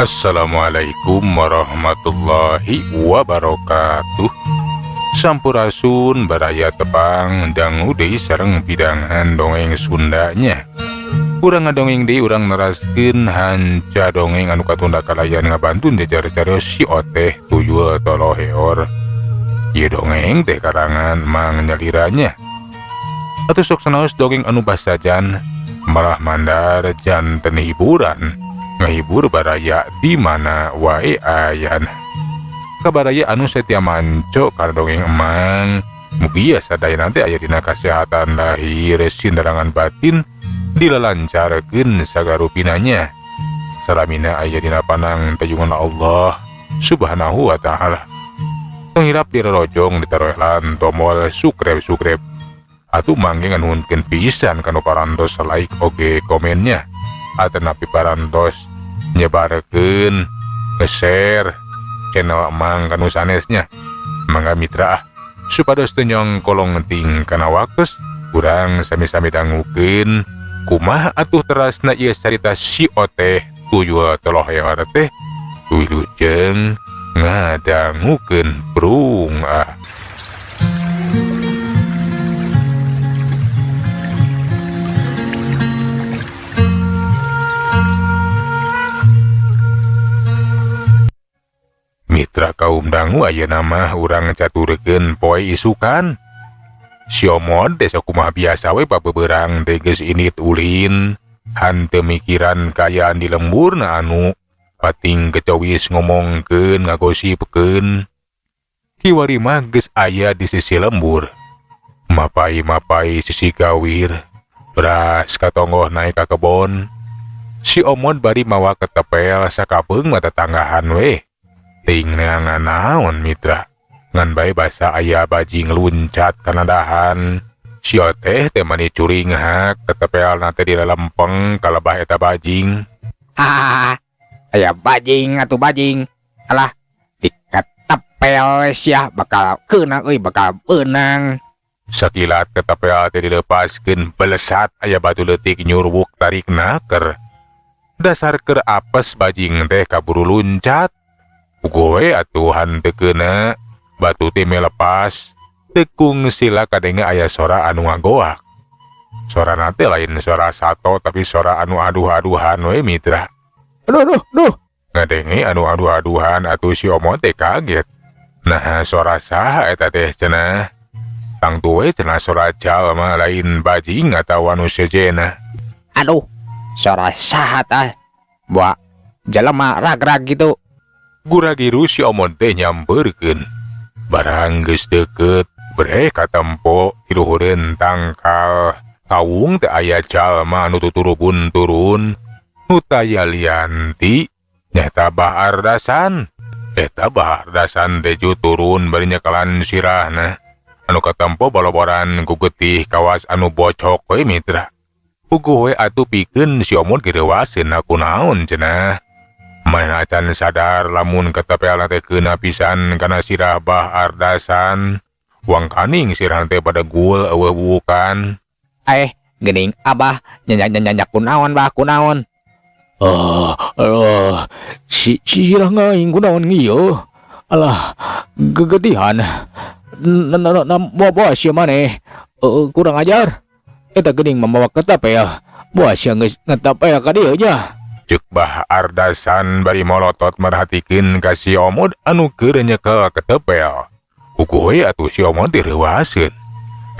Assalamualaikum warahmatullahi wabarakatuh. Sampurasun baraya tepang dangu deui sareng pidangan dongeng Sundanya. Urang ngadongeng deui urang neraskeun hanca dongeng anu katunda kalayan ngabantun jajar-jaros si Oteh Tuyul Toloheor. Ieu dongeng teh karangan Mang Nyaliranya. Atuh sok sanaos dongeng anu basajan malah mandar janten hiburan. Ngahibur baraya di mana wae ayan. Kabaraya anu setia manco karena dongeng emang mugia sadayana teh aya dina kasehatan lahir sindarangan batin dilalancarkeun sagarupinanya. Salamina aya dina panang tayungan Allah Subhanahu wa taala. Penghirap direrojong ditaroelan tombol subscribe atuh mangge nganuhunkeun pisan kanu parantos like oge komennya. Atanapi parantos nyebarkeun nge-share channel Mang kanu sanesnya. Mangga mitra supados teu nyong kolong ting kana waktos urang sami-sami dangukeun kumaha atuh terasna ieu carita si Oteh Tuyul Toloheor teh wilujeng ngadangukeun brung Mitra kaum dangu ayeuna mah urang caturkeun poe isukan. Si Omod desa kumaha biasa we pabeberang teh geus init ulin hanteu mikiran kaayaan di lemburna anu pating kecowis ngomongkeun ngagosipkeun. Kiwari mah geus aya di sisi lembur. Mapai sisi gawir beras katonggoh naik ka kebon. Si Omod bari mawa ketepel sakapeung mata tanggahan we. Ting neangan naon mitra ngan bae basa aya bajing luncat kana dahan. Si Oteh teh mani curing hak ketepelna teh dilelempeng kalebah eta bajing. Aya bajing atuh bajing. Alah diketepel sia bakal keunang euy bakal beunang. Sakilat ketepel teh dilepaskeun belesat aya batu leutik nyurwuk tarikna keur. Dasar keur apes bajing teh kaburu luncat. Ugowe atuh hanteu keuna batu teh melepas tekung sila kadenge aya sora anu ngagoak. Sorana teh lain sora sato tapi sora anu aduh-aduhan we mitra. Aduh. Ngadenge anu aduh-aduhan atuh si Omod teh kaget. Nah sora saha eta teh cenah? Tang tuwe cenah sora jalma lain bajing atawa anu sejenna. Aduh, sora saha tah? Buat jelema rag-rag gitu. Guragiru si Omod teh nyamperkeun. Barang geus deukeut breh katempo di luhureun tangkal kawung teh aya jalma anu tuturupun turun. Nu taya lianti nyata Bah Ardasan. Eta Bah Ardasan teh ju turun bari nyekalan sirahna. Anu katempo baloboran ku getih kawas anu bocok we mitra. Puguh we atuh pikeun si Omod gireuwaseun aku naon cenah. Mana acan sadar lamun ketepelna teh keuna pisan kana sirah Bah Ardasan. Wang kaning sirah teh pada gul eueuh buukan. Geuning abah nyanyak kunaon bah kunaon? Si sirah ngaing kunaon ngieu? Alah gegetihan. Bawa sia maneh. Kurang ajar. Eta geuning membawa ketepel. Bawa sia geus ngetepel ka dieu nya. Cek Bah Ardasan bari molotot merhatikeun ka si Omod anu keur nyekel ketepel. Kukuh atuh si Omod direuwaseun.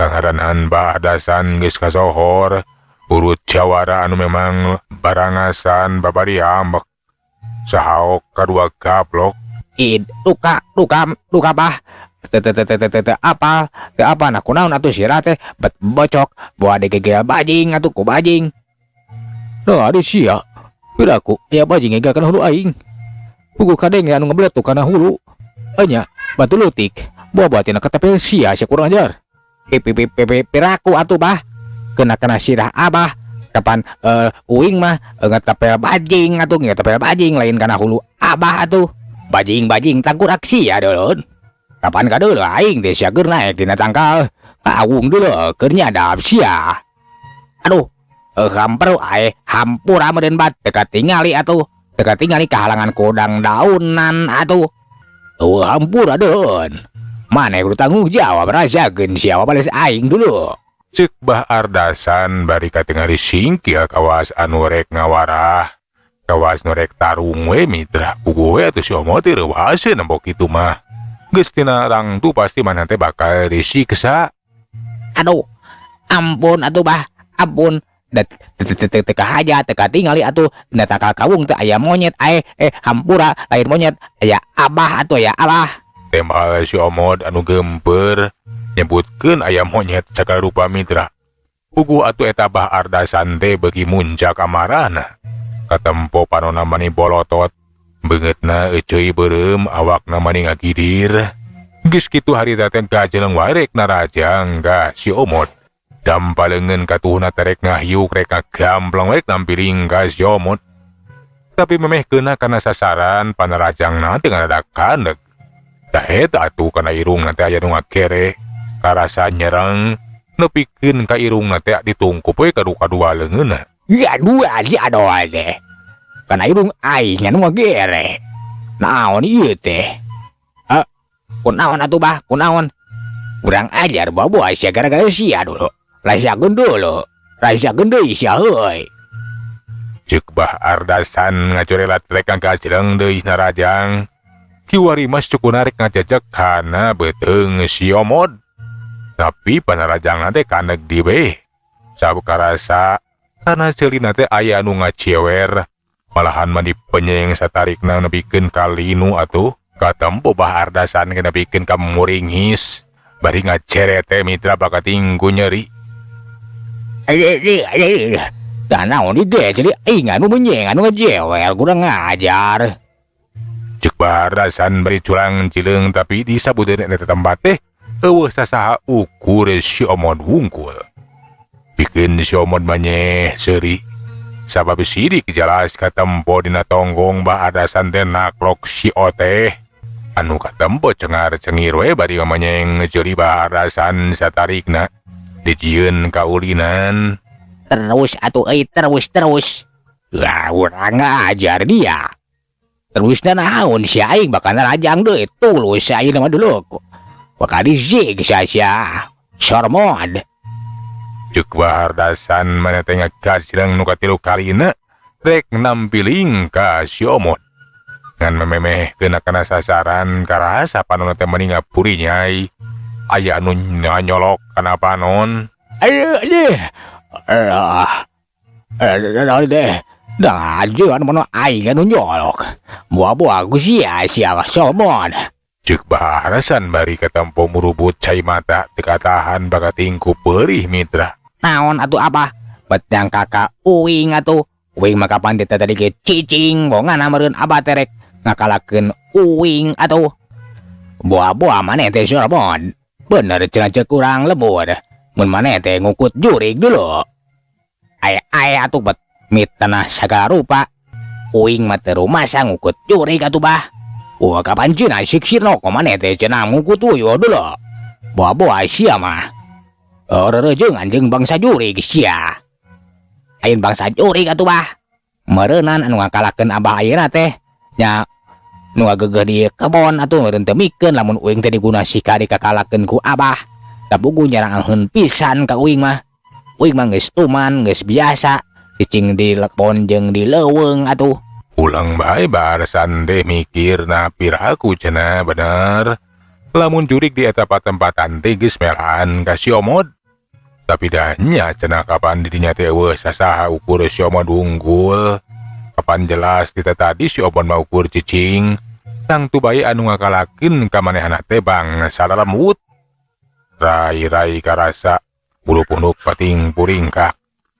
Kangaranan Bah Ardasan geus kasohor urut jawara anu memang barangasan babari ambek. Sahaok kadua gablok. Luka bah. Apa nah kunaon atuh sirah teh bocok bawa degegel bajing atuh ku bajing. Nah adi sia. Piraku ya bajing ega kana hulu aing. Puguh kadenge anu ngabeletuk kana hulu. Anya batu leutik. Buah tina ketepel sia kurang ajar. Piraku atuh bah. Kena sirah abah. Kapan uing mah ngetepel bajing atuh ngetepel bajing lain kana hulu abah atuh. Bajing tangkurak sia dulun. Kapan kadeul aing teh sia keur naek dina tangkal. Awung deuleu keur nyadap sia. Aduh. Hampur ae hampura meureun bat teu katingali atuh teka tinggali kahalangan kodang daunan atuh. Hampura deun. Mana kudu tanggung jawab rasakeun siapa bales aing dulu. Cek Bah Ardasan bari katingali singkil kawas anu rek ngawarah. Kawas nu rek tarung we mitra. Puguh we atuh si Omot teu reuwaseun nembok kitu mah. Geus tina rang tu pasti mana teh bakal risiksa. Aduh, ampun atuh Bah, ampun. Teka haja teka tingali atuh na takal kawung teh aya monyet hampura lain monyet aya abah atuh ya abah. Tembal si Omot anu gemper nyebutkeun aya monyet sakal rupa mitra. Puguh atuh eta Bah Ardasan teh beuki muncak amarahna. Katempo panonna mani bolotot, beungeutna euceuy beureum awakna mani ngagidir. Geus kitu harita teh gajeleng wae rek narajang ka si Omot. Dampaleungeun katuhna terek ngahiuk rek ngagamplang rek nampiring ka si Omot. Tapi memehkeunna kana sasaran panarajangna teu ngadadak kandeg. Tah eta atuh kana irungna teh aya nu ngakere, karasa nyereng, nepikeun ka irungna teh ditungkup we kadua leungeunna. Ya dua aja doa deh. Kana irung aing anu ngagere. Naon ieu teh? Kunaon atuh Bah, kunaon? Kurang ajar bawa sia gara-gara sia dulu. Rasakeun dulu. Rasakeun deui sia heuy. Cek Bah Ardasan ngacorelat rek ngagajeleng deui narajang. Kiwari mas cukuna rek ngajajak kana beuteung si Omot. Tapi panarajangna teh kandeg di beh. Sabukarasa kana ceulina teh aya anu ngacewer. Malahan mani penyeng satarikna nepikeun ka linu atuh. Katempo Bah Ardasan kena bikin ka muringis. Bari ngaceret teh mitra bakat tinggu nyeri. Dan naon di teh jadi aing anu menyeng anu ngajewer kurang ngajar. Cek Bah Ardasan bari curang cileung tapi disabudeun eta tempat teh eueuh sasaha ukur si Omot wungkul. Pikeun si Omot manyeh seuri. Sabab sidik jelas katempo dina tonggong Bah Ardasan teh naklok si Oteh. Anu katempo cengar-cengir we bari manyeng ngejeri Bah Ardasan satarikna. Dijieun ka ulinan. Terus atuh terus. Lah urang ngajar dia. Terus naon si aing bakal narajang deui tulus aing mah dulu. Bakal dizig sia Sormod. Cek Bah Ardasan mana teh ngagajeleng nu katilu kalina rek nampiling ka si Omot. Ngan mememeh keuna kana sasaran karasa panonna teh meni ngapuri nyai. Aya anu nyolok kana panon. Naon teh? Dah aja anu aing anu nyolok. Buah-buah ku sia Sormod. Cek Bah Ardasan bari katempo murubut cai mata teu tahan bakat tingku peurih mitra. Naon atuh apa? Bedang kakak uing atuh. Uing mah kapan teh tadi ge cicing bongan meureun abah terek ngakalakeun uing atuh. Buah-buah maneh teh Sormod. Bener cenah cek kurang lembut. Mun maneh teh ngukut jurig dulu. Ai atuh bet mitana sagala rupa. Uing mah teu rumasa ngukut jurig atuh Bah. Wah kapan cenah siksirna kok maneh teh cenah ngukut uyuh dulu. Buah-buah sia mah. Rerejeung anjeung bangsa jurig sia. Ayeuna bangsa jurig atuh Bah. Meureunan anu ngakalakeun abah ayeuna teh nya nu ngagegeh di kebon atuh meureun teu mikeun lamun uing teh diguna sika dikakalakeun ku abah. Tabugu nyarangaheun pisan ka uing mah. Uing mah geus tuman, geus biasa cicing di kebon jeung di leuweung atuh. Ulang bae Bah Ardasan teh mikir na piraku cenah bener. Lamun jurig di eta tempatan teh geus melahan ka si Omot. Tapi dahnya cenah kapan didinya teh eueuh sasaha ukur si Omot unggul. Kapan jelas kita tadi si Omot mau ukur cicing. Tang tu bae anu ngakalakeun ka manehna teh bangsa lalemut. Rai-rai karasa bulu punuk pating puringkak.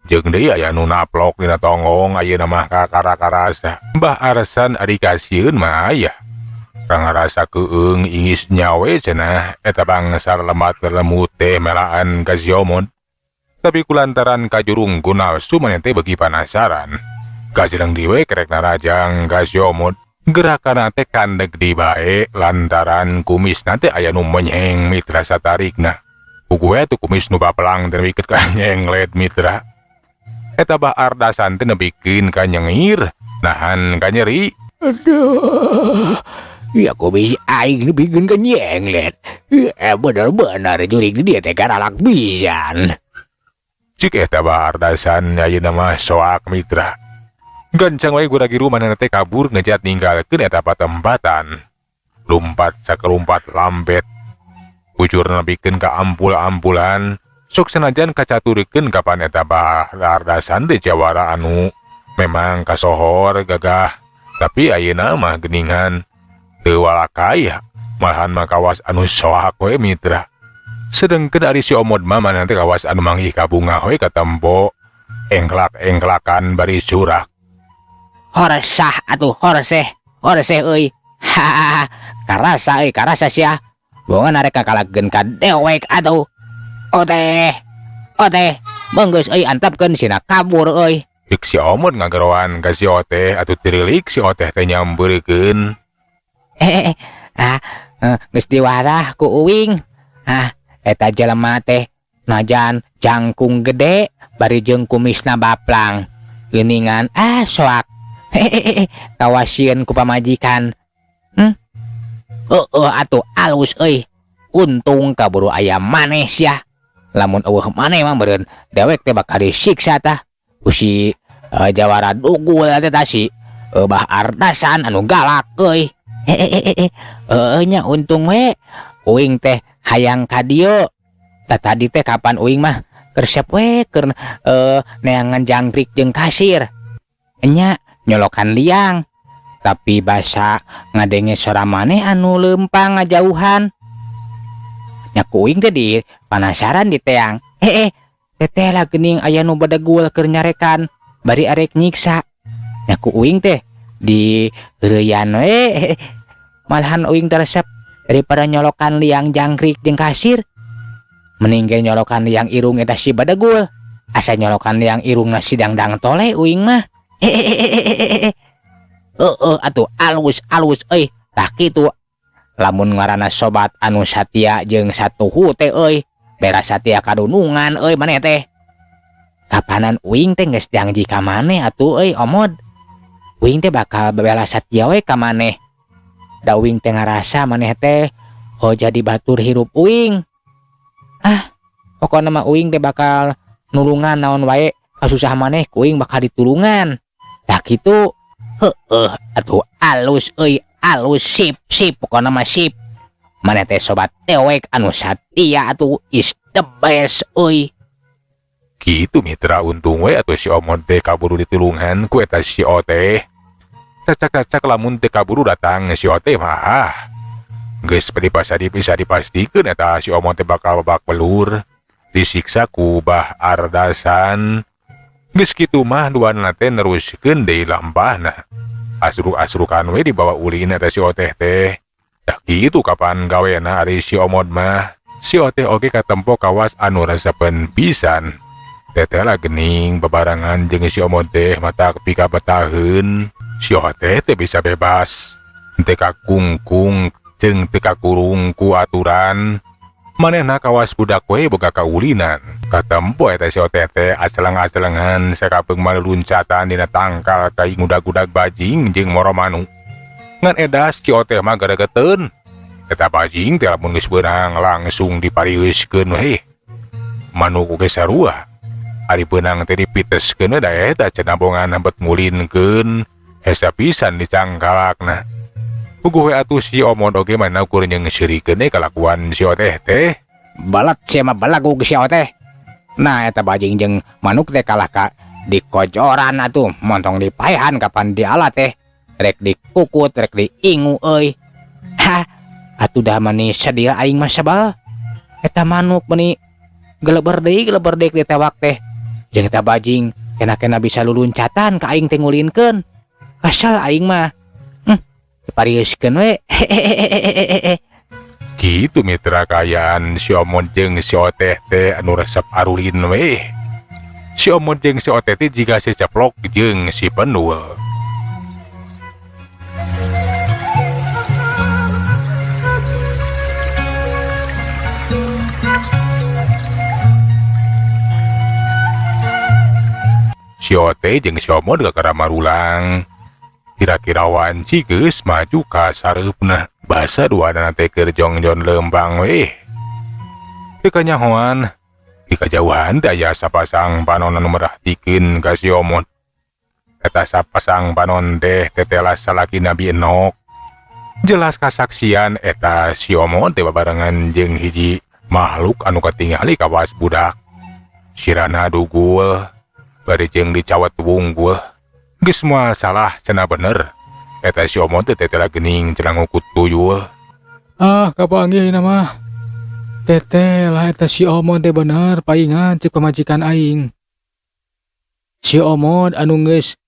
Jeung deui aya nu naplok dina tonggong ayeuna mah kakara-karasa. Bah Ardasan ari kasieun mah aya. Rangarasa keung ingis nyawe cenah eta bangsa lemut teh melaan ka si Omot. Tapi kulantaran kajurung ku nafsu maneh teh beuki panasaran. Kajeleng diwe kerek narajang ka si Omot. Gerakanna teh kandeg di bae lantaran kumisna teh aya nu menyeng mitra satarikna. Puguh we tu kumis nu bapelang teh neuikeun ka nyenglet mitra. Eta Bah Ardasan teh nepikeun ka nyengir Nahan ka nyeri. Aduh, ya kok bisa aing bikin kenyenglet. Bener-bener jurig dia teh karalak pisan. Cik eta Ardasan ayeuna mah soak mitra. Gancang wae gura-giru manehna teh kabur ngejat ninggalkeun eta patempatan. Lumpat sakelumpat lambet. Kucurna bikeun ka ampul-ampulan, sok sanajan kacaturikeun kapan eta Ardasan teh jawara anu memang kasohor gagah, tapi ayeuna mah geuningan teu walakaya, malahan mah kawas anu soak we mitra. Sedengkeun ari si Omod mah manehna teh kawas anu manggih ka bunga we katempo engklak-engklakan bari surak. Horesah atuh horeseh euy. Ha, karasa sia. Bongan arek kakalageun ka dewek atuh. Oteh, beunggeus euy antepkeun sina kabur euy. Cik si Omod ngageroan ka si Oteh atuh tirilik si Oteh teh nyambeurkeun. Geus diwarah ku uing. Eta jelema teh najan jangkung gede bari jeung kumisna baplang. Geuningan soak. Kawasieun ku pamajikan. Atuh alus euy. Untung kaburu aya maneh sia. Lamun eueuh maneh mah meureun dewek teh bakal disiksa tah. Usi jawara dugul teh si Ardasan anu galak euy. Nya untung we uing teh hayang ka dieu. Tadi teh kapan uing mah resep we keur neangan jangkrik jeung kasir. Nya nyolokan liang. Tapi basa ngadenge sora maneh anu leumpang ngajauhan. Nya ku uing teh di panasaran di teang. Teteh lah geuning aya nu badagul keur nyarekan bari arek nyiksa. Nya ku uing teh di reuyan we. Malahan uing teresep daripada nyolokan liang jangkrik jeung kasir. Mending ge nyolokan liang irung eta si badagul. Asa nyolokan liang irungna si dangdang tole uing mah. Atuh alus euy. Tah kitu. Lamun ngaranna sobat anu satia jeung satuhu teh euy. Bera satia kadunungan euy maneh teh. Kapanan uing teh geus janji ka maneh atuh euy Omod. Uing teh bakal bela satia we ka maneh. Da uing teh ngarasa maneh teh jadi batur hirup uing. Pokona mah uing teh bakal nulungan naon wae kasusah maneh ku uing bakal ditulungan. Tah kitu. Atuh alus euy, alus sip pokona mah sip. Maneh teh sobat dewek anu satia atuh is the best euy. Kitu mitra, untung we atuh si Omod teh kaburu ditulungan ku eta si Oteh. Cacak-cacak lamun teh kaburu datang si Oteh mah geus bisa dipastikeun eta si Omod teh bakal babak belur disiksa ku Ardasan. Geus kitu mah duana teh neruskeun deui lampahna. Asruk-asrukan we dibawa ulin eta si Oteh teh. Dah kitu kapan gawena ari si Omod mah. Si Oteh oge katempo kawas anu resepen pisan. Teteh lah geuning bebarangan jeung si Omod teh mata pika betaheun. Si Oteh teh bisa bebas. Teu kakungkung jeung teu kakurung ku aturan. Manehna kawas budak we boga kaulinan. Katempo eta si Oteh teh aceleng-acelengan sakapeung maluncatan dina tangkal kai ngudag-udag bajing jeung moromanu. Ngan edas si Oteh mah garegeteun. Eta bajing teh lamun geus beunang langsung dipariuskeun we. Manuk ge sarua. Ari beunang teh dipiteskeun we da eta cenah bongan hembet ngulinkeun. Hesa pisan dicangkalakna. Puguh we atuh si Omod oge mana ukur jeung seurikeun kalakuan si Oteh teh. Balat sia mah balagu si Oteh. Nah eta bajing jeung manuk teh kalah ka dikojoran atuh montong dipaehan kapan dialat teh. Rek dikukut, rek diingu euy. Atuh dah mani sedih aing mah sabal. Eta manuk mani geleber deui di tewak teh. Jeung eta bajing kena bisa luluncatan ka aing teh ngulinkeun. Asal aing mah dipariuskeun we. Kitu mitra kayaan si Omod jeung si Oteh teh anu resep arulin we. Si Omod jeung si Oteh teh jiga si Ceplok jeung si Penul. Si Oteh jeung si Omod gak kara marulang Kira-kira wanci geus maju ka sareupna. Basa duadana teh keur jongjon leumpang we. Teu kanyahoan, di kajauhan teh aya sapasang panon anu merhatikeun ka si Omod. Eta sapasang panon teh tetelas salaki Nabi Enok. Jelas kasaksian eta si Omod teh babarengan jeung hiji makhluk anu katingali kawas budak. Sirana dugul, bari jeung dicawat wunggul. Geus moal salah cenah bener. Eta si Omod teh tetela geuning cenah ngukut tuyul. Kapanggih mah. Tetela eta si Omod teh bener paingan cek pamajikan aing. Si Omod anu geus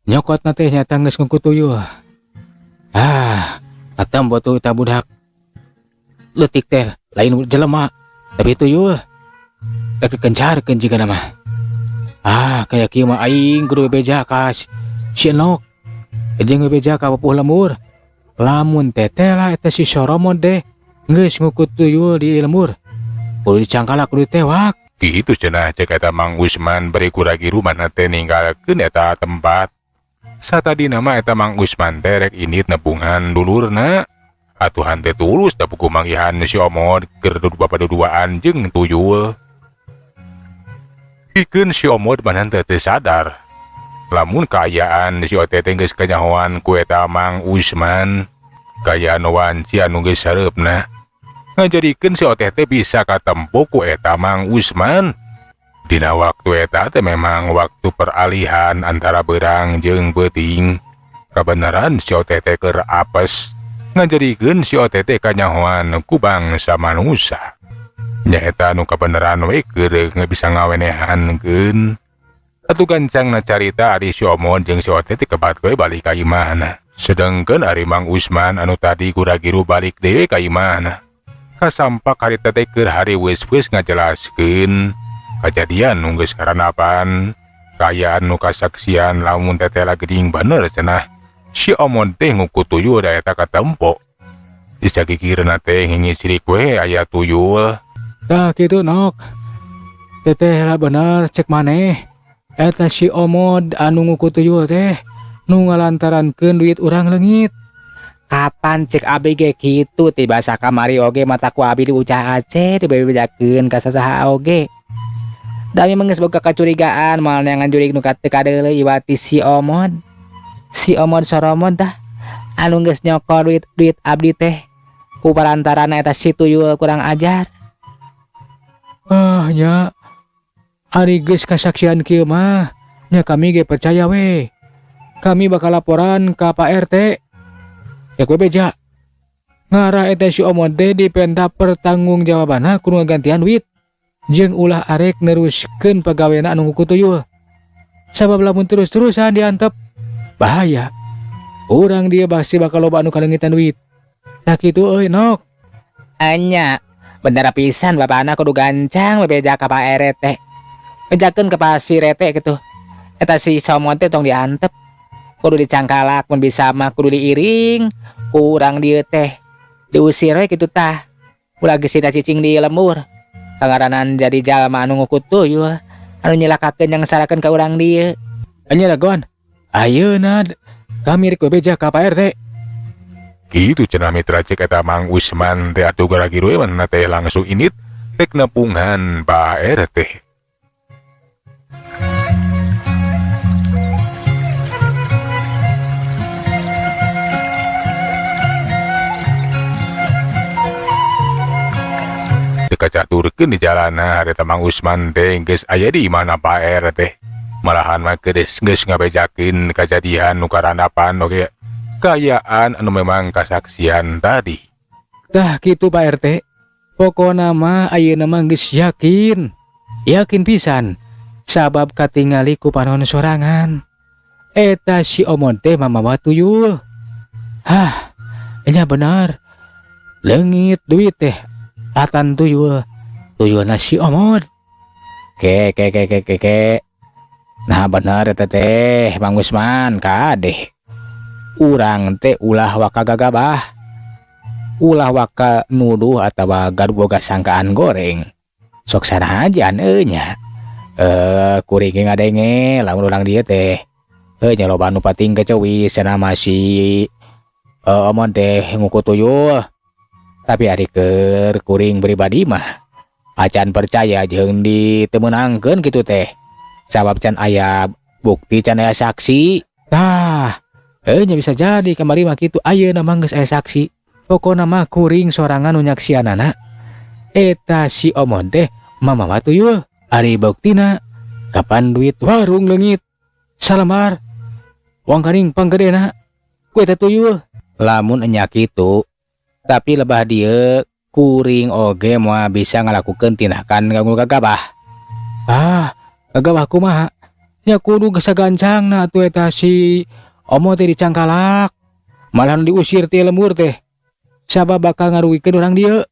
nyokotna teh nyata geus ngukut tuyul. Atam botu eta budak. Leutik teh lain jelema, tapi tuyul. Rek dikencarkeun jigana mah. Kayak kieu mah aing kudu bebeja ka si Enok. Jeung bebeja ka pupuh lemur. Lamun tetela eta si Soromon teh geus ngukut tuyul di lemur. Kudu dicangkalak kudu tewak. Kitu cenah cek eta Mang Usman bari kuragi rumahna teh ninggalkeun eta tempat. Satadina mah eta Mang Usman teh rek indit nepungan dulurna. Atuhan teh tulus da pugu manggihan si Omod keur bapa-duduaan jeung tuyul. Pikeun si Omod banan teh sadar. Lamun kaayaan si Ote teh geus kanyahoan ku eta Mang Usman, kaayaan wanci anu geus sareupna ngajadikeun si Ote teh bisa katempo ku eta Mang Usman. Dina waktu eta teh memang waktu peralihan antara beurang jeung beuting. Kabeneran si Ote teh keur apes ngajadikeun si Ote teh kanyahoan ku bangsa manusia. Nyaeta anu kabeneran we keur bisa ngawenehankeun. Atuh gancangna carita ari si Omod jeung si Ote teh kebat we balik ka imahna. Sedengkeun ari Mang Usman anu tadi gura-giru balik dewe ka imahna. Kasampak harita teh keur hari weus-weus ngajelaskeun kajadian nu geus karanapan. Kaayaan nu kasaksian lamun tetela geuning bener cenah. Si Omod teh ngukut tuyul da eta katempo. Di sakikireunna teh hingis sirik we aya tuyul. Tah kitu Nok. Tetela bener cek maneh. Eta si Omod anu ngukut tuyul teh nu ngalantarankeun duit urang leungit. Kapan cek abi ge kitu ti basa kamari oge mataku abi diucah ace dibebejakeun ka sasaha oge. Dami menggeus boga kacurigaan moal neangan jurig nu kadeuleu iwati si Omod. Si Omod Soromon dah anu geus nyokor duit abdi teh ku parantarana eta si tuyul kurang ajar. Nya ari geus kasaksian kieu mah, nya kami ge percaya we. Kami bakal laporan ka Pak RT. Rek we beja. Ngara eta si Omod teh dipenta pertanggungjawabanna kudu ngagantian duit. Jeung ulah arek neruskeun pagawena anu ngukut tuyul. Sabab lamun terus-terusan diantep bahaya. Urang dia pasti bakal loba anu kalengitan duit. Tah kitu euy Nok. Anya, bener pisan bapana kudu gancang bebeja ka Pak RT. Bejakeun ke pasir rete gitu. Eta si Somon teh tong diantep. Kudu dicangkalak mun bisa mah kudu diiring. Kurang dieu teh diusir we kitu tah. Ulah geus sida cicing di lemur. Kangaranan jadi jalma anu ngukut tuyul anu nyilakakeun yang sarakeun ka urang dieu. Anya dagon. Ayeuna kami rek bebeja ka Pak RT. Kitu cenah mitra cek eta Mang Usman teh atuh gara-giru we manehna teh langsung indit rek nepungan Pak RT. Kacaturkeun di jalanan harita Mang Usman teh geus aya di mana Pak RT. Malahan mah geus ngabejakeun kajadian nu karanapan oge kaayaan anu memang kasaksian tadi. Tah kitu Pak RT. Pokona mah ayeuna mah geus yakin pisan sabab katingali ku panon sorangan. Eta si Omod teh mamawa tuyul. Nya benar. Leungit duit teh atan tuyulna si Omod. Ke. Nah bener eta teh Mang Usman kadeh. Urang teh ulah waka gagabah. Ulah waka nuduh atawa gaduh sangkaan goreng. Sok sanajan nya. Kuring ngadenge lamun urang dieu teh nya loba anu pating kecewis cenah masih omon teh nguku tuyul. Tapi ari keur kuring pribadi mah acan percaya jeung ditemenangkeun kitu teh. Sabab can aya bukti can aya saksi. Tah, nya bisa jadi kamari mah kitu ayeuna mah geus aya saksi. Pokona mah kuring sorangan nu nyaksianana eta si omon teh mamawa tuyul. Ari buktina kapan duit warung leungit salembar uang karing panggedena ku eta tuyul. Lamun enya kitu, tapi lebah dieu kuring oge moal bisa ngalakukeun tindakan ganggu gagabah. Gagabah kumaha? Nya kudu gesagancangna atuh eta si omon teh dicangkalak. Malah diusir ti lembur teh. Sabab bakal ngarugikeun urang dieu.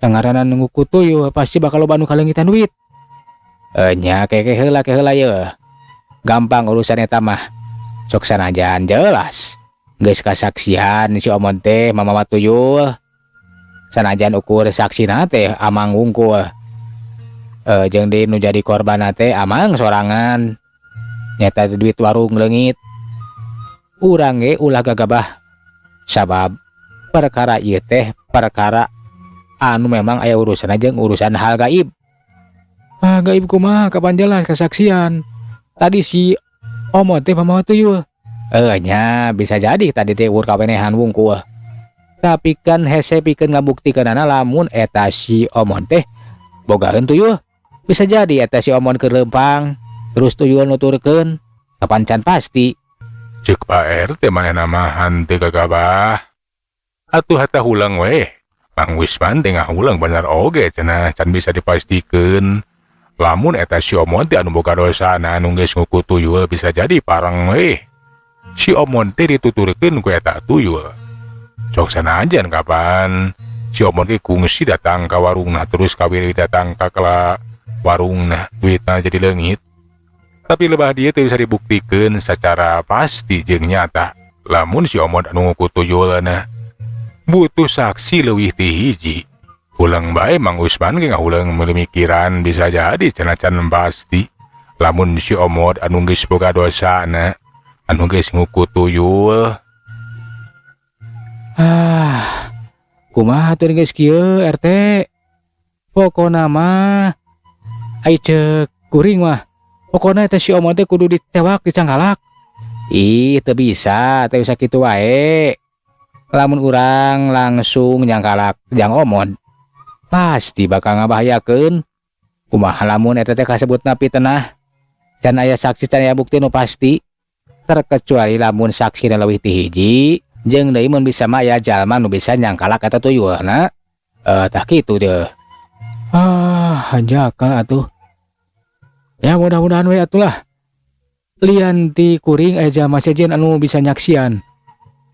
Tangaranan nguku tuyul pasti bakal loba nu kalengitan duit. Nya keke heula ye. Gampang urusan eta mah. Sok sanajan jelas. Geus kasaksian si omon teh mamawa tuyul. Sanajan ukur saksina teh amang wungkul. Jeung di nu jadi korban teh amang sorangan. Nyata duit warung leungit. Urang ge ulah gagabah. Sabab perkara ieu teh perkara anu memang aya urusan jeung urusan hal gaib. Gaib kumaha kapan jelas kesaksian. Tadi si omon teh mamawa tuyul. Nya bisa jadi tadi teh ukur kawenehan wungkul. Tapi kan hese pikeun ngabuktikeunana lamun eta si omon teh bogaeun tuyul. Bisa jadi eta si omon keur leumpang terus tuyul nuturkeun kapan can pasti. Cek Pak RT manehna mah henteu gagabah. Atuh hata hulang we. Mang Wisman teh ngahulang bener oge cenah can bisa dipastikeun. Lamun eta si omon teh anu boga dosana anu geus nguku tuyul bisa jadi parang we. Si omon teh dituturkeun ku eta tuyul. Sok sanajan kapan si omon ge kungsi datang ka warungna terus kawiri datang ka warungna duitna jadi leungit. Tapi lebah dia teh bisa dibuktikeun secara pasti jeung nyata. Lamun si omon anu nguku tuyulna butuh saksi leuwih ti hiji. Ulang bae Mang Usman ge ngahulang melemikiran bisa jadi cenah can pasti. Lamun si omon anu geus boga dosana anu geus nguku tuyul. Kumaha atuh geus kieu RT? Pokona mah ai ceuk kuring mah. Pokona eta si omon teh kudu ditewak dicangkalak. Teu bisa kitu wae. Lamun urang langsung nyangkalak jang omon, pasti bakal ngabahayakeun. Kumaha lamun eta teh kasebutna pitenah? Can aya saksi can aya bukti nu pasti. Terkecuali lamun saksi leuwih ti hiji jeung deui mun bisa mah aya jalma nu bisa nyangkalak eta tuyulna. Tah kitu deuh. Hanjakal atuh. Ya mudah-mudahan we atulah. Lian ti kuring aya jalma sejen anu bisa nyaksian.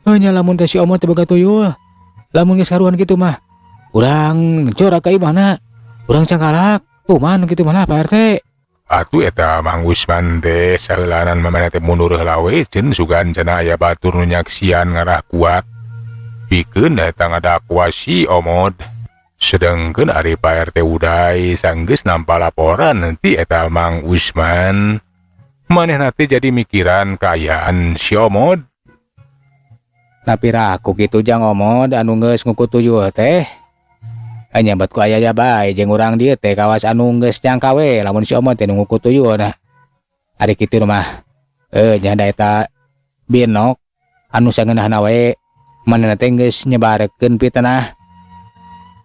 Nya lamun teh si omon teh boga tuyul. Lamun geus karuan kitu mah urang corak ka imahna. Urang cangkalak. Kumaha kitu mah Pak RT? Atuh eta Mang Wisman teh saheulanan mamana teh mundur heula we ceun sugan cenah aya batur nu nyaksian ngarah kuat. Pikeun eta ngadakwa si omod. Sedengkeun ari Pak RT Uday sanggeus nampa laporan ti eta Mang Wisman. Manehna teh jadi mikiran kaayaan si omod. Tapi raku kitu jang omod anu geus nguku tuyul teh. Nyambat ku aya bae jeung urang dieu teh kawas anu geus nyangka we lamun si omod teh nguku tuyulna. Ari kitu mah nya da eta binok anu sangeunahna we manehna teh geus nyebarkeun fitnah.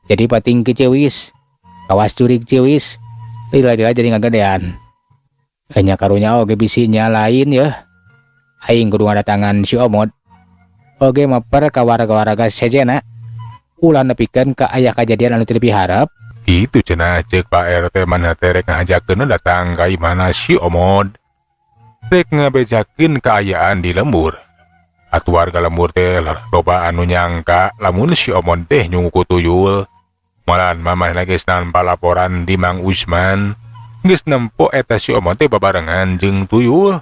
Jadi pating kecewis, kawas curig cewis, lila-lila jadi ngagedean. Nya karunya oge bisinya lain ya. Aing kudu ngadatangan si omod. Oge maper ka warga-warga sejena. Ulah nepikeun ka aya kajadian anu teu diharap. Itu cenah ceuk Pak RT manehna teh rek ngajakeun datang ka imahna si omod. Rek ngabejakeun kaayaan di lembur. Atuh warga lembur teh loba anu nyangka lamun si omod teh nyungku tuyul. Malahan mamahna geus nampa laporan di Mang Usman. Geus nempo eta si omod teh babarengan jeung tuyul.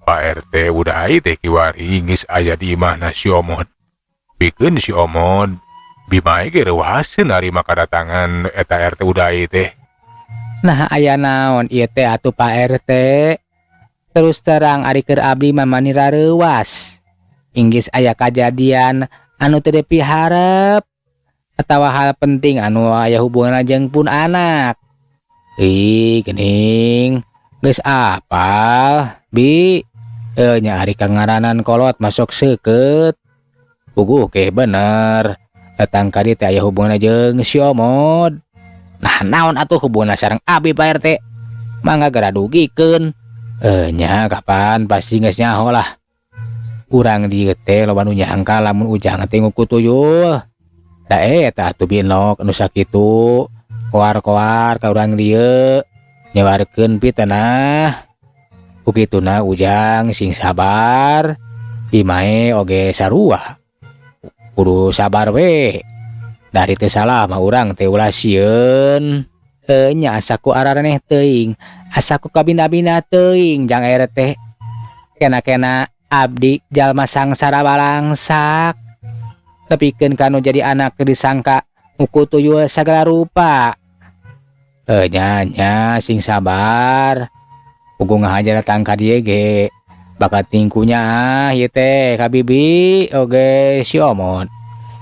Pak RT Uday teh kiwari geus aya di imahna si omod. Pikeun si omod bimae ge reuaseun ari makadatangan eta RT Uday teh. Nah aya naon ieu teh atuh Pak RT? Terus terang ari keur abdi mah mani rareuwas. Inggis aya kajadian anu teu dipiharep atawa hal penting anu aya hubungan jeung pun anak. Geuning geus apal, Bi. Nya ari kangaranan kolot masuk seukeut. Puguh ke bener. Datang kadi teh aya hubungan jeung si Omod. Nah, naon atuh hubungan sareng abi Pak RT? Mangga gara dugikeun. Nya kapan pasti geus nyaho lah. Urang dieu teh loba nu nyangka lamun ujang teh nguku tuyul. Da eta atuh binok anu sakitu. Koar-koar ka urang dieu nyawarkeun pitenah. Ukituna ujang sing sabar. Imae oge sarua. Kudu sabar we. Dari teu salah mah urang teh ulah sieun. Nya asaku araraneh teuing. Asaku kabina-bina teuing jang RT. Kena-kena abdi jalma sangsara balangsak. Tepikeun kanu jadi anak disangka nguku tuyul sagala rupa. Nya sing sabar. Pugu ngahajar datang ka dieu ge. Bakat tingkunya ieu teh ka bibi oge si Omod.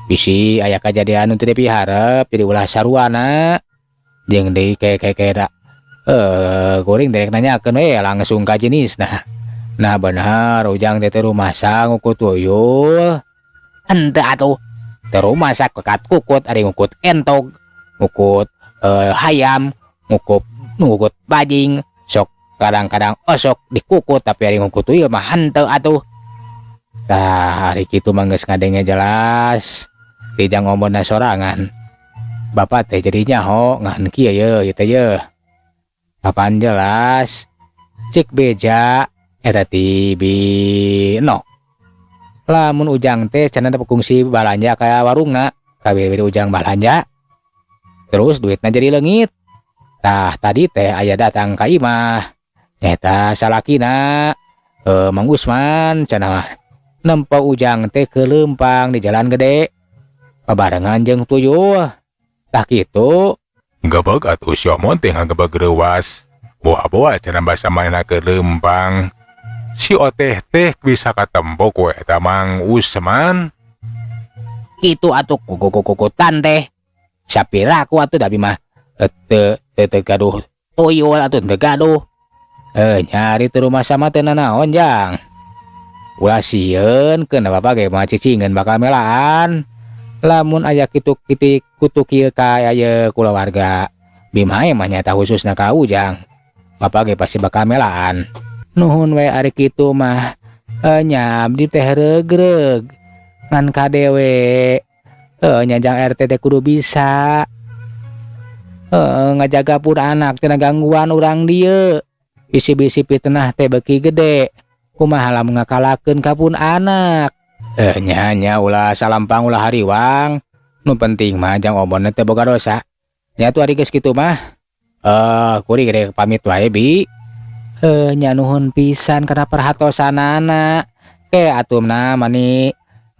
Bisi aya kajadian teu dipiharep jadi ulah saruana. Jeung deui keke-keke kuring derek nanyakeun we langsung ka jenisna. Nah bener ujang teh rumasa ngukut tuyul. Henteu atuh. Teu rumasa kekat kukut ari ngukut entog, ngukut hayam, ngukut bajing, sok kadang-kadang osok dikukut tapi ari ngukut tuyul mah henteu atuh. Tah ari kitu mah geus ngadenge jelas. Dijang ngomongna sorangan. Bapak teh jadi nyaho ngan kieu ye teh ye. Kapan jelas cek beja eta tibi no. Lamun ujang teh cenah kungsi balanja ka warungna, kabeh ujang balanja. Terus duitna jadi leungit. Tah tadi teh aya datang ka imah. Eta salakina Mang Usman cenah mah. Nempo ujang teh ke leumpang di jalan gede. Barengan jeung tuyul. Tah kitu Gebeg atuh si Omod teh ngagebeg reuwas. Boa-boa cenah basa manehna ke leumpang. Si Oteh teh bisa katempo ku eta Mang Usman. Kitu atuh kukukukutan teh. Sapiraku atuh da mah teu gaduh tuyul atuh teu gaduh. Nyari teu rumah sama teu nanaon jang. Ulah sieun keun bapak ge mah cicingeun bakal melaan. Lamun aya kitu kutu kieu ka aya kulawarga Bimae mah nyata khususna ka ujang. Bapak ge pasti bakal melaan. Nuhun we ari kitu mah. Nya abdi teh regreg. Ngan kadewe. Nya jang RT teh kudu bisa. Ngajaga pun anak tina gangguan urang dieu. Bisi-bisi fitnah teh beuki gede. Kumaha lamun ngakalakeun ka pun anak. Nya ulah salampang ulah hariwang. Nu penting mah jang omonna teu boga dosa. Nya tuh ari geus kitu mah. Kuring gede pamit wae Bi. Nya nuhun pisan kana perhatosanana. Atumna mani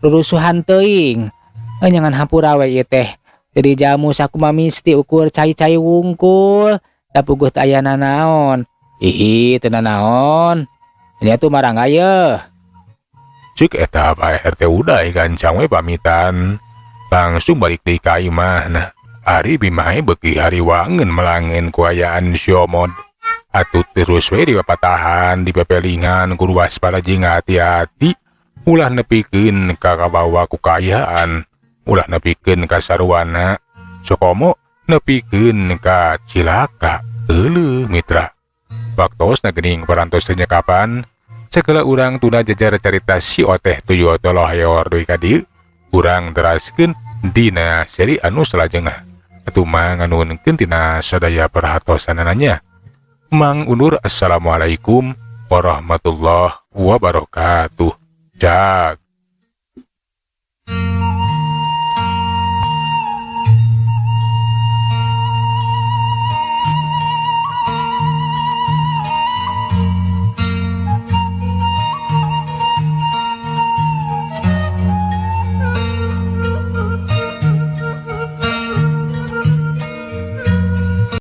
rurusuhan teuing. Nyangan hampura we ieu teh. Jadi jamu sakumaha misti ukur cai-cai wungkul. Da puguh teu aya nanaon. Ih teu nanaon. Nya tuh marang ayeuna. Cik eta Pak RT udah gancang we pamitan. Langsung balik deui ka imahna. Ari Bimae beuki hariwangeun melangen kuayaan si Omod. Atuh terus we dipatahan dipepelingan kudu waspada jeung hati-hati. Ulah nepikeun ka kabawa ku kaayaan. Ulah nepikeun ka saruana. Sokomo nepikeun ka cilaka. Euleuh mitra. Waktosna geuning parantos teh kapan. Segala urang tuna jajar carita si Oteh tuyul toloh hayor deui ka dieu. Urang teraskeun dina seri anu salajengna. Atuh mah nganuhunkeun tina sadaya perhatosanana. Mang undur assalamualaikum warahmatullahi wabarakatuh. Jag